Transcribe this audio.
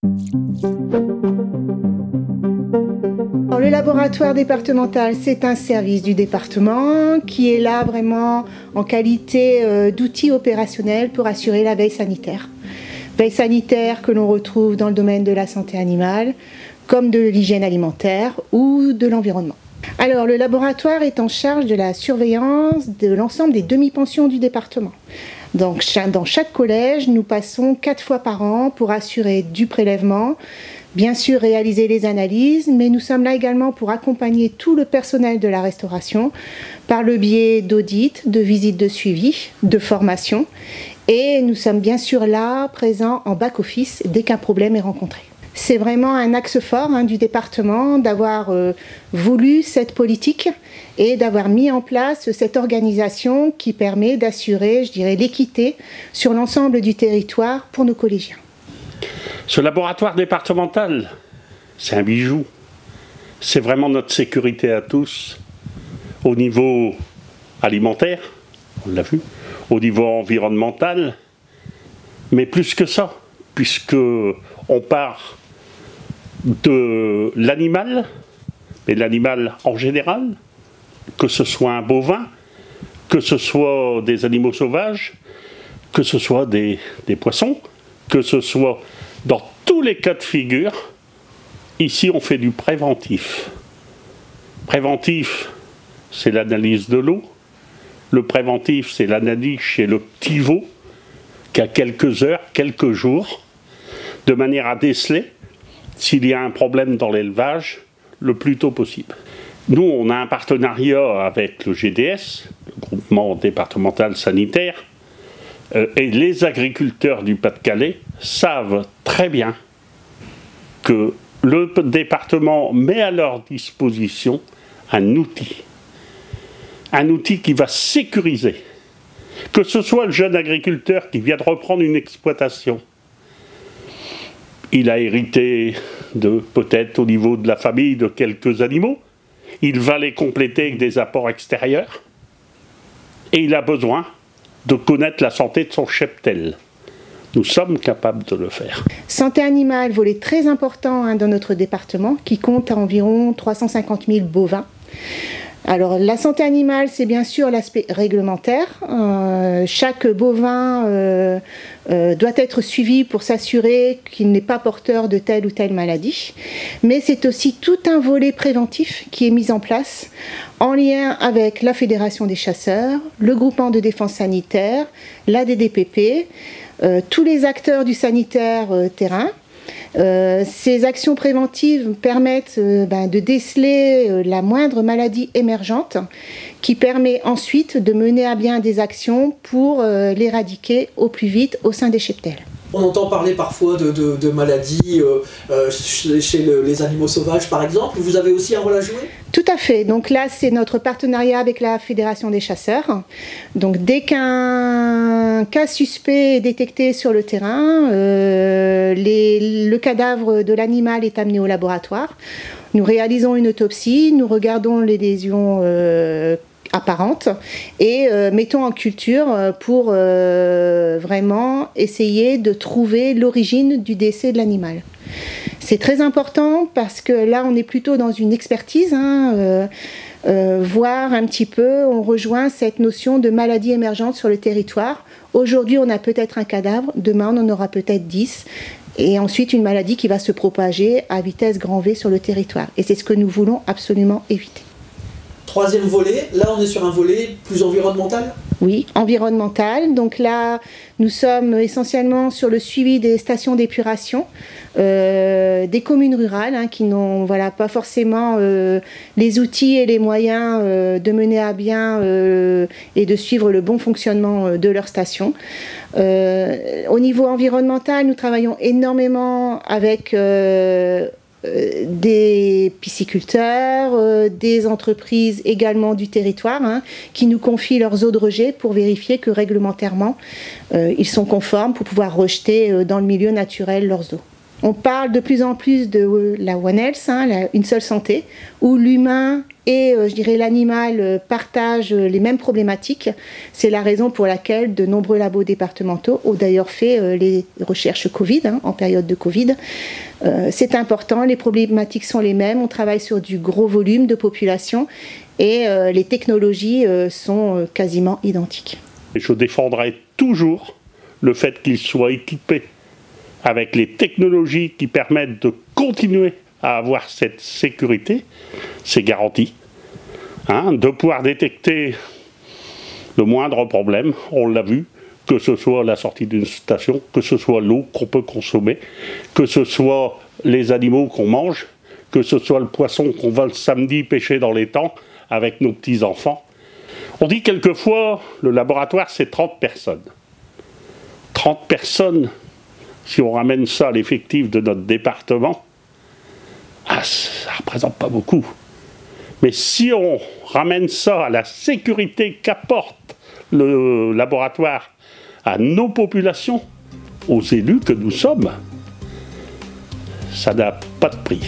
Alors, le laboratoire départemental, c'est un service du département qui est là vraiment en qualité d'outil opérationnel pour assurer la veille sanitaire. Veille sanitaire que l'on retrouve dans le domaine de la santé animale, comme de l'hygiène alimentaire ou de l'environnement. Alors, le laboratoire est en charge de la surveillance de l'ensemble des demi-pensions du département. Donc, dans chaque collège, nous passons 4 fois par an pour assurer du prélèvement, bien sûr réaliser les analyses, mais nous sommes là également pour accompagner tout le personnel de la restauration par le biais d'audits, de visites de suivi, de formation. Et nous sommes bien sûr là, présents en back-office, dès qu'un problème est rencontré. C'est vraiment un axe fort du département d'avoir voulu cette politique et d'avoir mis en place cette organisation qui permet d'assurer, je dirais, l'équité sur l'ensemble du territoire pour nos collégiens. Ce laboratoire départemental, c'est un bijou. C'est vraiment notre sécurité à tous, au niveau alimentaire, on l'a vu, au niveau environnemental, mais plus que ça, puisque on part de l'animal, mais l'animal en général, que ce soit un bovin, que ce soit des animaux sauvages, que ce soit des poissons, que ce soit dans tous les cas de figure, ici on fait du préventif. Préventif, c'est l'analyse de l'eau. Le préventif, c'est l'analyse chez le petit veau, qui a quelques heures, quelques jours, de manière à déceler s'il y a un problème dans l'élevage le plus tôt possible. Nous, on a un partenariat avec le GDS, le groupement départemental sanitaire, et les agriculteurs du Pas-de-Calais savent très bien que le département met à leur disposition un outil qui va sécuriser. Que ce soit le jeune agriculteur qui vient de reprendre une exploitation, il a hérité peut-être au niveau de la famille de quelques animaux, il va les compléter avec des apports extérieurs, et il a besoin de connaître la santé de son cheptel. Nous sommes capables de le faire. Santé animale, volet très important dans notre département, qui compte environ 350 000 bovins. Alors, la santé animale, c'est bien sûr l'aspect réglementaire. Chaque bovin doit être suivi pour s'assurer qu'il n'est pas porteur de telle ou telle maladie. Mais c'est aussi tout un volet préventif qui est mis en place en lien avec la Fédération des chasseurs, le groupement de défense sanitaire, l'ADDPP, tous les acteurs du sanitaire terrain. Ces actions préventives permettent de déceler la moindre maladie émergente qui permet ensuite de mener à bien des actions pour l'éradiquer au plus vite au sein des cheptels. On entend parler parfois de maladies chez les animaux sauvages par exemple. Vous avez aussi un rôle à jouer ? Tout à fait. Donc là, c'est notre partenariat avec la Fédération des chasseurs. Donc dès qu'un cas suspect est détecté sur le terrain, le cadavre de l'animal est amené au laboratoire. Nous réalisons une autopsie, nous regardons les lésions apparentes et mettons en culture pour vraiment essayer de trouver l'origine du décès de l'animal. C'est très important parce que là on est plutôt dans une expertise, voir un petit peu, on rejoint cette notion de maladie émergente sur le territoire. Aujourd'hui on a peut-être un cadavre, demain on en aura peut-être 10. Et ensuite une maladie qui va se propager à vitesse grand V sur le territoire. Et c'est ce que nous voulons absolument éviter. Troisième volet, là on est sur un volet plus environnemental ? Oui, environnemental. Donc là, nous sommes essentiellement sur le suivi des stations d'épuration, des communes rurales qui n'ont pas forcément les outils et les moyens de mener à bien et de suivre le bon fonctionnement de leurs stations. Au niveau environnemental, nous travaillons énormément avec des pisciculteurs, des entreprises également du territoire qui nous confient leurs eaux de rejet pour vérifier que réglementairement ils sont conformes pour pouvoir rejeter dans le milieu naturel leurs eaux. On parle de plus en plus de la One Health, une seule santé, où l'humain et je dirais l'animal partagent les mêmes problématiques. C'est la raison pour laquelle de nombreux labos départementaux ont d'ailleurs fait les recherches Covid, en période de Covid. C'est important, les problématiques sont les mêmes, on travaille sur du gros volume de population et les technologies sont quasiment identiques. Je défendrai toujours le fait qu'ils soient équipés avec les technologies qui permettent de continuer à avoir cette sécurité, c'est garanti, de pouvoir détecter le moindre problème, on l'a vu, que ce soit la sortie d'une station, que ce soit l'eau qu'on peut consommer, que ce soit les animaux qu'on mange, que ce soit le poisson qu'on va le samedi pêcher dans l'étang avec nos petits-enfants. On dit quelquefois, le laboratoire c'est 30 personnes. 30 personnes, si on ramène ça à l'effectif de notre département, ça ne représente pas beaucoup. Mais si on ramène ça à la sécurité qu'apporte le laboratoire à nos populations, aux élus que nous sommes, ça n'a pas de prix.